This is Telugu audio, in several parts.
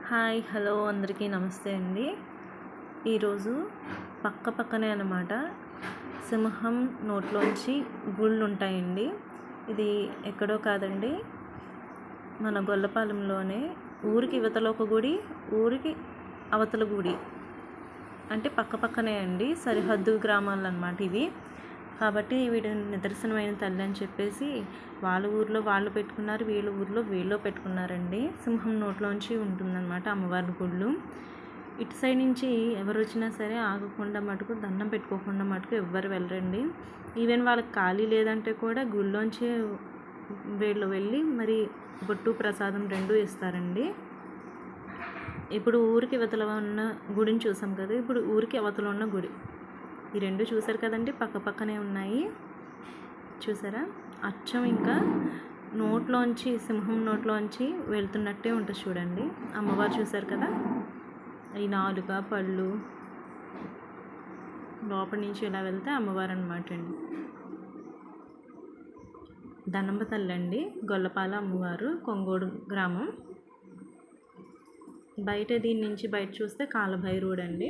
హాయ్ హలో అందరికీ నమస్తే అండి. ఈరోజు పక్కనే అన్నమాట సింహం నోట్లోంచి గుళ్ళు ఉంటాయండి. ఇది ఎక్కడో కాదండి, మన గొల్లపాలెంలోనే. ఊరికి ఇవతల ఒక గుడి, ఊరికి అవతల గుడి, అంటే పక్కనే అండి. సరిహద్దు గ్రామాలు అన్నమాట ఇవి. కాబట్టి వీడి నిదర్శనమైన తల్లి అని చెప్పేసి వాళ్ళ ఊర్లో వాళ్ళు పెట్టుకున్నారు, వీళ్ళ ఊర్లో వీళ్ళు పెట్టుకున్నారండి. సింహం నోట్లోంచి ఉంటుందన్నమాట అమ్మవారి గుళ్ళు. ఇటు సైడ్ నుంచి ఎవరు వచ్చినా సరే ఆగకుండా మటుకు దండం పెట్టుకోకుండా మటుకు ఎవ్వరు వెళ్ళరండి. ఈవెన్ వాళ్ళకి ఖాళీ లేదంటే కూడా గుళ్ళోంచి వీళ్ళు వెళ్ళి మరి బొట్టు ప్రసాదం రెండూ ఇస్తారండి. ఇప్పుడు ఊరికి ఇవతల ఉన్న గుడిని చూసాం కదా, ఇప్పుడు ఊరికి అవతల ఉన్న గుడి. ఈ రెండు చూసారు కదండి, పక్కనే ఉన్నాయి. చూసారా, అచ్చం ఇంకా నోట్లోంచి, సింహం నోట్లోంచి వెళ్తున్నట్టే ఉంటుంది చూడండి. అమ్మవారు చూసారు కదా, ఈ నాలుక పళ్ళు లోపల నుంచి ఇలా వెళ్తే అమ్మవారు అన్నమాట అండి. దనంబ తల్లి అండి, గొల్లపాల అమ్మవారు, కొంగోడు గ్రామం. బయట దీని నుంచి బయట చూస్తే కాలభైరవుడు అండి.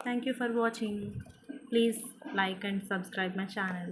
Thank you for watching. Please like and subscribe my channel.